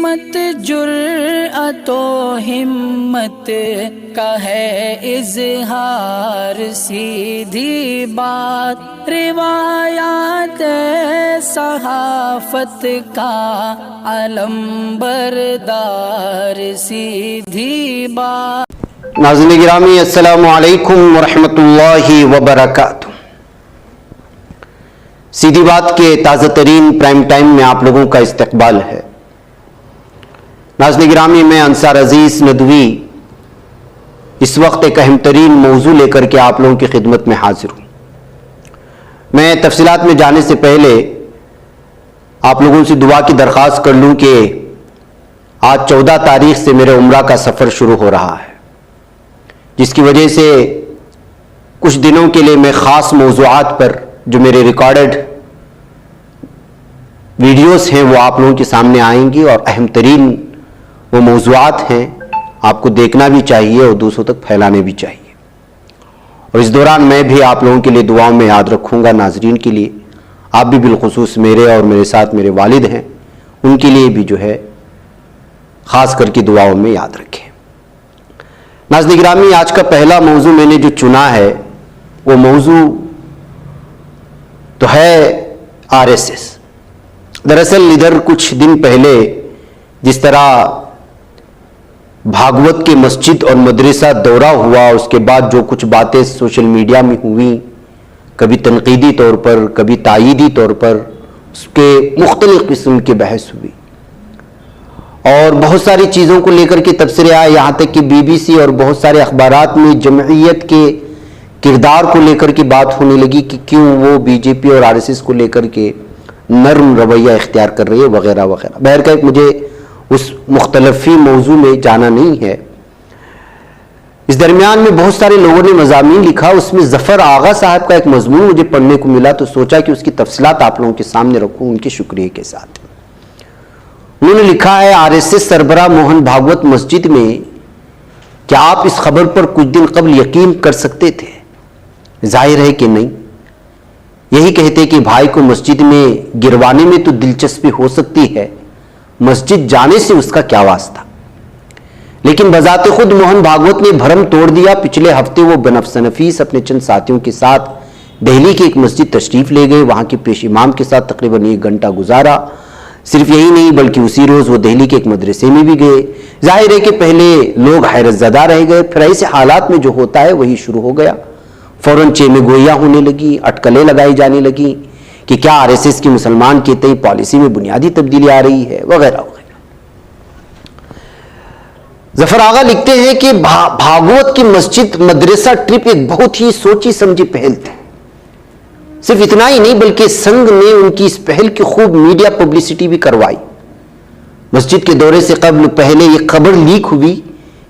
سمت جرأت و ہمت کا ہے اظہار، سیدھی بات روایات صحافت کا علم بردار، سیدھی بات۔ ناظرین گرامی السلام علیکم ورحمۃ اللہ وبرکاتہ۔ سیدھی بات کے تازہ ترین پرائم ٹائم میں آپ لوگوں کا استقبال ہے۔ ناظرین گرامی، میں انصار عزیز ندوی اس وقت ایک اہم ترین موضوع لے کر کے آپ لوگوں کی خدمت میں حاضر ہوں۔ میں تفصیلات میں جانے سے پہلے آپ لوگوں سے دعا کی درخواست کر لوں کہ آج 14 تاریخ سے میرے عمرہ کا سفر شروع ہو رہا ہے، جس کی وجہ سے کچھ دنوں کے لیے میں خاص موضوعات پر جو میرے ریکارڈڈ ویڈیوز ہیں وہ آپ لوگوں کے سامنے آئیں گی، اور اہم ترین وہ موضوعات ہیں، آپ کو دیکھنا بھی چاہیے اور دوسروں تک پھیلانے بھی چاہیے۔ اور اس دوران میں بھی آپ لوگوں کے لیے دعاؤں میں یاد رکھوں گا، ناظرین کے لیے، آپ بھی بالخصوص میرے اور میرے ساتھ میرے والد ہیں، ان کے لیے بھی جو ہے خاص کر کے دعاؤں میں یاد رکھیں۔ ناظرین گرامی، آج کا پہلا موضوع میں نے جو چنا ہے وہ موضوع تو ہے RSS۔ دراصل ادھر کچھ دن پہلے جس طرح بھاگوت کے مسجد اور مدرسہ دورہ ہوا، اس کے بعد جو کچھ باتیں سوشل میڈیا میں ہوئیں، کبھی تنقیدی طور پر کبھی تائیدی طور پر، اس کے مختلف قسم کی بحث ہوئی، اور بہت ساری چیزوں کو لے کر کے تبصرے آئے، یہاں تک کہ BBC اور بہت سارے اخبارات میں جمعیت کے کردار کو لے کر کے بات ہونے لگی کہ کیوں وہ BJP اور RSS کو لے کر کے نرم رویہ اختیار کر رہی ہے وغیرہ وغیرہ۔ بہرکیف مجھے اس مختلفی موضوع میں جانا نہیں ہے۔ اس درمیان میں بہت سارے لوگوں نے مضامین لکھا، اس میں ظفر آغا صاحب کا ایک مضمون مجھے پڑھنے کو ملا، تو سوچا کہ اس کی تفصیلات آپ لوگوں کے سامنے رکھوں ان کے شکریہ کے ساتھ۔ انہوں نے لکھا ہے، RSS سربراہ موہن بھاگوت مسجد میں، کیا آپ اس خبر پر کچھ دن قبل یقین کر سکتے تھے؟ ظاہر ہے کہ نہیں۔ یہی کہتے کہ بھائی کو مسجد میں گروانے میں تو دلچسپی ہو سکتی ہے، مسجد جانے سے اس کا کیا واسطہ؟ لیکن بذات خود موہن بھاگوت نے بھرم توڑ دیا۔ پچھلے ہفتے وہ بنفس نفیس اپنے چند ساتھیوں کے ساتھ دہلی کی ایک مسجد تشریف لے گئے، وہاں کے پیش امام کے ساتھ تقریباً 1 گھنٹہ گزارا۔ صرف یہی نہیں بلکہ اسی روز وہ دہلی کے ایک مدرسے میں بھی گئے۔ ظاہر ہے کہ پہلے لوگ حیرت زدہ رہ گئے، پھر ایسے حالات میں جو ہوتا ہے وہی شروع ہو گیا۔ فوراً چیمے گوئیاں ہونے لگی، اٹکلیں لگائی جانے لگی کہ کیا RSS کی مسلمان کے تئیں پالیسی میں بنیادی تبدیلی آ رہی ہے وغیرہ وغیرہ۔ ظفر آغا لکھتے ہیں کہ بھاگوت کی مسجد مدرسہ ٹرپ ایک بہت ہی سوچی سمجھی پہل تھی۔ صرف اتنا ہی نہیں بلکہ سنگھ نے ان کی اس پہل کی خوب میڈیا پبلسٹی بھی کروائی۔ مسجد کے دورے سے قبل پہلے یہ خبر لیک ہوئی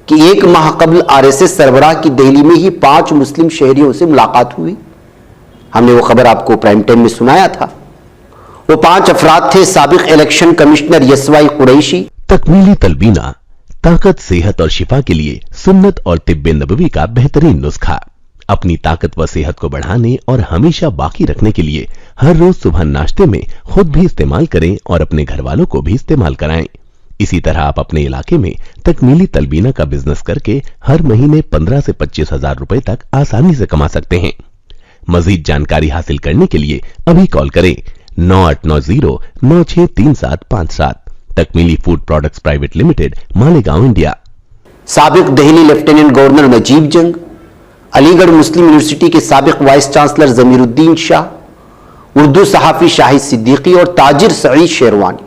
کہ 1 ماہ قبل RSS سربراہ کی دہلی میں ہی 5 مسلم شہریوں سے ملاقات ہوئی۔ ہم نے وہ خبر آپ کو پرائم ٹائم میں سنایا تھا۔ وہ 5 افراد تھے: سابق الیکشن کمشنر یسوائی قریشی، تکمیلی تلبینہ، طاقت، صحت اور شفا کے لیے سنت اور طب نبوی کا بہترین نسخہ۔ اپنی طاقت و صحت کو بڑھانے اور ہمیشہ باقی رکھنے کے لیے ہر روز صبح ناشتے میں خود بھی استعمال کریں اور اپنے گھر والوں کو بھی استعمال کرائیں۔ اسی طرح آپ اپنے علاقے میں تکمیلی تلبینہ کا بزنس کر کے ہر مہینے 15 سے 25 ہزار روپے تک آسانی سے کما سکتے ہیں۔ مزید جانکاری حاصل کرنے کے لیے ابھی کال کریں 9890963757۔ Takmili food products private limited, Malegaon, India. سابق دہلی لیفٹیننٹ گورنر نجیب جنگ، علی گڑھ مسلم یونیورسٹی کے سابق وائس چانسلر ضمیر الدین شاہ، اردو صحافی شاہد صدیقی اور تاجر سعید شیروانی۔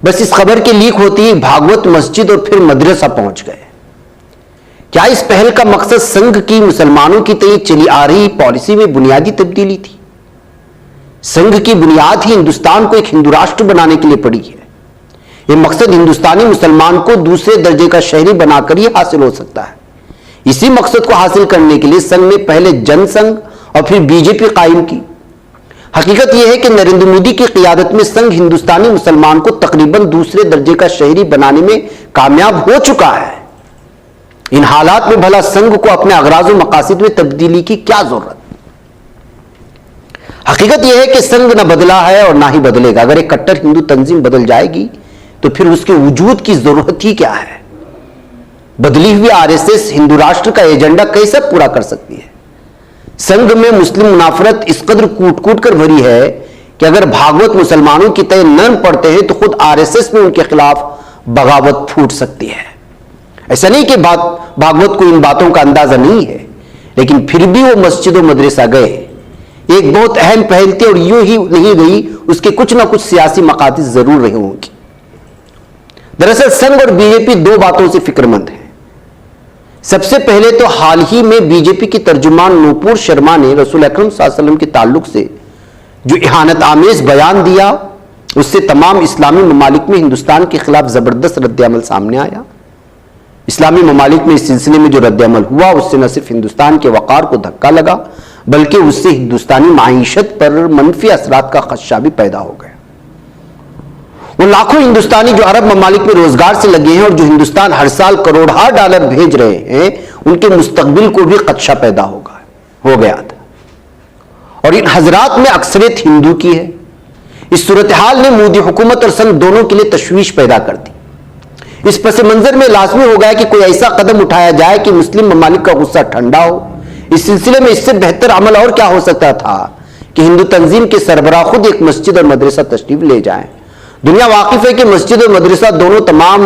بس اس خبر کے لیک ہوتی ہی بھاگوت مسجد اور پھر مدرسہ پہنچ گئے۔ کیا اس پہل کا مقصد سنگھ کی مسلمانوں کی تئیں چلی آ رہی پالیسی میں بنیادی تبدیلی تھی؟ سنگھ کی بنیاد ہی ہندوستان کو ایک ہندو راشٹر بنانے کے لیے پڑی ہے۔ یہ مقصد ہندوستانی مسلمان کو دوسرے درجے کا شہری بنا کر ہی حاصل ہو سکتا ہے۔ اسی مقصد کو حاصل کرنے کے لیے سنگھ نے پہلے جن سنگھ اور پھر BJP قائم کی۔ حقیقت یہ ہے کہ نریندر مودی کی قیادت میں سنگھ ہندوستانی مسلمان کو تقریباً دوسرے درجے کا شہری بنانے میں کامیاب ہو چکا ہے۔ ان حالات میں بھلا سنگھ کو اپنے اغراض و مقاصد میں تبدیلی کی کیا ضرورت؟ حقیقت یہ ہے کہ سنگھ نہ بدلا ہے اور نہ ہی بدلے گا۔ اگر ایک کٹر ہندو تنظیم بدل جائے گی تو پھر اس کے وجود کی ضرورت ہی کیا ہے؟ بدلی ہوئی RSS ہندو راشٹر کا ایجنڈا کیسے پورا کر سکتی ہے؟ سنگھ میں مسلم منافرت اس قدر کوٹ کوٹ کر بھری ہے کہ اگر بھاگوت مسلمانوں کی طرح نرم پڑتے ہیں تو خود RSS میں ان کے خلاف بغاوت پھوٹ سکتی ہے. ایسا نہیں کہ بھاگوت کو ان باتوں کا اندازہ نہیں ہے، لیکن پھر بھی وہ مسجد و مدرسہ گئے. ایک بہت اہم پہل تھی اور یوں ہی نہیں گئی، اس کے کچھ نہ کچھ سیاسی مقاصد ضرور رہے ہوں گے. دراصل سنگھ اور BJP دو باتوں سے فکر مند ہیں. سب سے پہلے تو حال ہی میں BJP کی ترجمان نوپور شرما نے رسول اکرم صلی اللہ علیہ وسلم کے تعلق سے جو اہانت آمیز بیان دیا، اس سے تمام اسلامی ممالک میں ہندوستان کے خلاف زبردست رد عمل سامنے آیا. اسلامی ممالک میں اس سلسلے میں جو رد عمل ہوا، اس سے نہ صرف ہندوستان کے وقار کو دھکا لگا، بلکہ اس سے ہندوستانی معیشت پر منفی اثرات کا خدشہ بھی پیدا ہو گیا. وہ لاکھوں ہندوستانی جو عرب ممالک میں روزگار سے لگے ہیں اور جو ہندوستان ہر سال کروڑہا ڈالر بھیج رہے ہیں، ان کے مستقبل کو بھی خدشہ پیدا ہو گیا تھا. اور ان حضرات میں اکثریت ہندو کی ہے. اس صورتحال نے مودی حکومت اور سنگھ دونوں کے لیے تشویش پیدا کر دی. اس پس منظر میں لازمی ہو گیا کہ کوئی ایسا قدم اٹھایا جائے کہ مسلم ممالک کا غصہ ٹھنڈا ہو. اس سلسلے میں اس سے بہتر عمل اور کیا ہو سکتا تھا کہ ہندو تنظیم کے سربراہ خود ایک مسجد اور مدرسہ تشریف لے جائیں. دنیا واقف ہے کہ مسجد اور مدرسہ دونوں تمام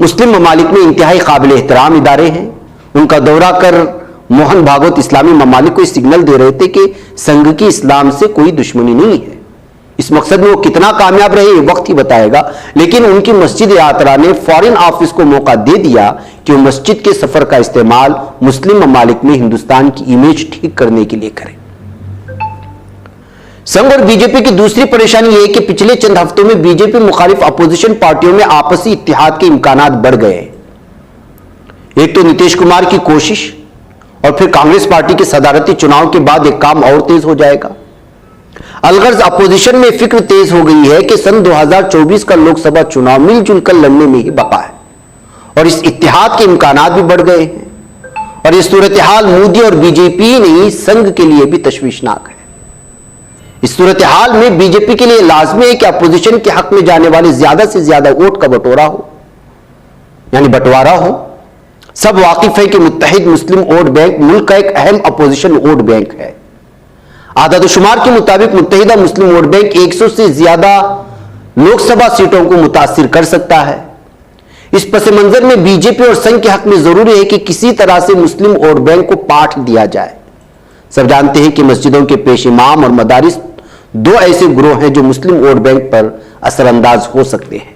مسلم ممالک میں انتہائی قابل احترام ادارے ہیں. ان کا دورہ کر موہن بھاگوت اسلامی ممالک کو اس سگنل دے رہے تھے کہ سنگھ کی اسلام سے کوئی دشمنی نہیں ہے. اس مقصد میں وہ کتنا کامیاب رہے یہ وقت ہی بتائے گا، لیکن ان کی مسجد یاترا نے فارن آفس کو موقع دے دیا کہ وہ مسجد کے سفر کا استعمال مسلم ممالک میں ہندوستان کی امیج ٹھیک کرنے کے لیے کریں. سنگھ اور BJP کی دوسری پریشانی یہ ہے کہ پچھلے چند ہفتوں میں BJP مخالف اپوزیشن پارٹیوں میں آپسی اتحاد کے امکانات بڑھ گئے. ایک تو نتیش کمار کی کوشش، اور پھر کانگریس پارٹی کے صدارتی چناؤ کے بعد ایک کام اور تیز ہو جائے گا. الغرض اپوزیشن میں فکر تیز ہو گئی ہے کہ سن 2024 کا لوک سبھا چناؤ مل جل کر لڑنے میں ہی بقا ہے، اور اس اتحاد کے امکانات بھی بڑھ گئے ہیں. اور یہ صورتحال مودی اور BJP نہیں، سنگھ کے لیے بھی تشویشناک ہے. اس صورتحال میں BJP کے لیے لازمی ہے کہ اپوزیشن کے حق میں جانے والے زیادہ سے زیادہ ووٹ کا بٹوارا ہو. سب واقف ہے کہ متحد مسلم ووٹ بینک ملک کا ایک اہم اپوزیشن ووٹ بینک ہے. اعداد و شمار کے مطابق متحدہ مسلم ووٹ بینک 100 سے زیادہ لوک سبھا سیٹوں کو متاثر کر سکتا ہے. اس پس منظر میں BJP اور سنگھ کے حق میں ضروری ہے کہ کسی طرح سے مسلم ووٹ بینک کو پاٹ دیا جائے. سب جانتے ہیں کہ مسجدوں کے پیش امام اور مدارس دو ایسے گروہ ہیں جو مسلم ووٹ بینک پر اثر انداز ہو سکتے ہیں.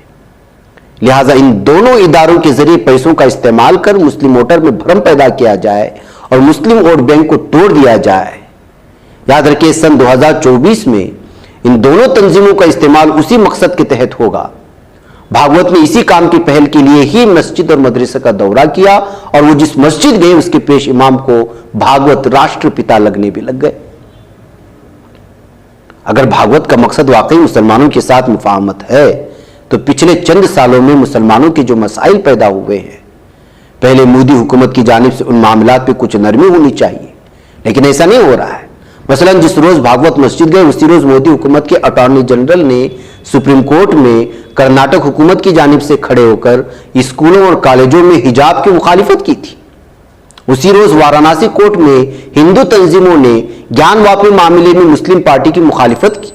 لہٰذا ان دونوں اداروں کے ذریعے پیسوں کا استعمال کر مسلم ووٹر میں بھرم پیدا کیا جائے اور مسلم ووٹ بینک کو توڑ دیا جائے. یاد رکھیں سن 2024 میں ان دونوں تنظیموں کا استعمال اسی مقصد کے تحت ہوگا. بھاگوت نے اسی کام کی پہل کے لیے ہی مسجد اور مدرسہ کا دورہ کیا، اور وہ جس مسجد گئے اس کے پیش امام کو بھاگوت راشٹر پتا لگنے بھی لگ گئے. اگر بھاگوت کا مقصد واقعی مسلمانوں کے ساتھ مفاہمت ہے تو پچھلے چند سالوں میں مسلمانوں کے جو مسائل پیدا ہوئے ہیں، پہلے مودی حکومت کی جانب سے ان معاملات پہ کچھ نرمی ہونی چاہیے، لیکن ایسا نہیں ہو رہا ہے. مثلا جس روز بھاگوت مسجد گئے اسی روز مودی حکومت کے اٹارنی جنرل نے سپریم کورٹ میں کرناٹک حکومت کی جانب سے کھڑے ہو کر اسکولوں اور کالجوں میں حجاب کی مخالفت کی تھی. اسی روز وارانسی کورٹ میں ہندو تنظیموں نے گیان واپی معاملے میں مسلم پارٹی کی مخالفت کی.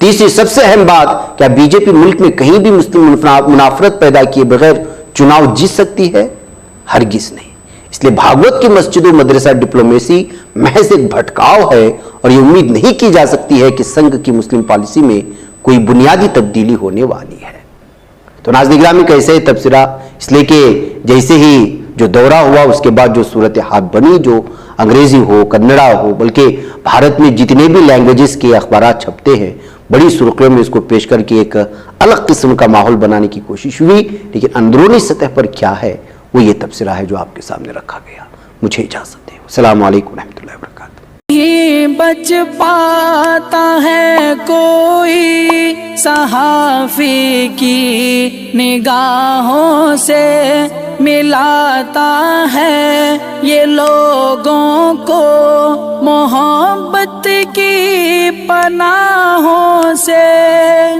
تیسری سب سے اہم بات، کیا BJP ملک میں کہیں بھی مسلم منافرت پیدا کیے بغیر چناؤ جیت سکتی ہے؟ ہرگز نہیں. اس لیے بھاگوت کی مسجد و مدرسہ ڈپلومیسی محض ایک بھٹکاؤ ہے، اور یہ امید نہیں کی جا سکتی ہے کہ سنگھ کی مسلم پالیسی میں کوئی بنیادی تبدیلی ہونے والی ہے. تو ناظرین گرامی کیسے تبصرہ، اس لیے کہ جیسے ہی جو دورہ ہوا اس کے بعد جو صورتحال بنی، جو انگریزی ہو کنڑا ہو بلکہ بھارت میں جتنے بھی لینگویجز کے اخبارات چھپتے ہیں، بڑی سرخیوں میں اس کو پیش کر کے ایک الگ قسم کا ماحول بنانے کی کوشش ہوئی. لیکن اندرونی سطح پر کیا ہے وہ یہ تبصرہ ہے جو آپ کے سامنے رکھا گیا. مجھے اجازت دیں. السلام علیکم ورحمۃ اللہ وبرکاتہ. بچ پاتا ہے کوئی صحافی کی نگاہوں سے، ملاتا ہے یہ لوگوں کو محبت کی پناہوں سے.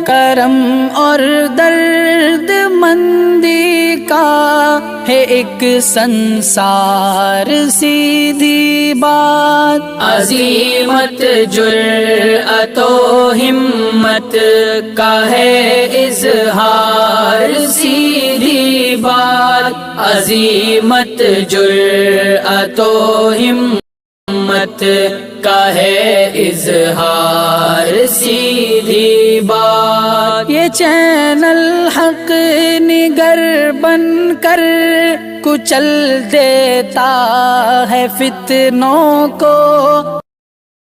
کرم اور اور درد مندی کا ہے ایک سنسار سیدھی بات، عزیمت جرأت و ہمت کا ہے اظہار سیدھی بات، عزیمت جرأت و ہمت کا ہے اظہار سیدھی بات۔ یہ چین الحق نگر بن کر کچل دیتا ہے فتنوں کو،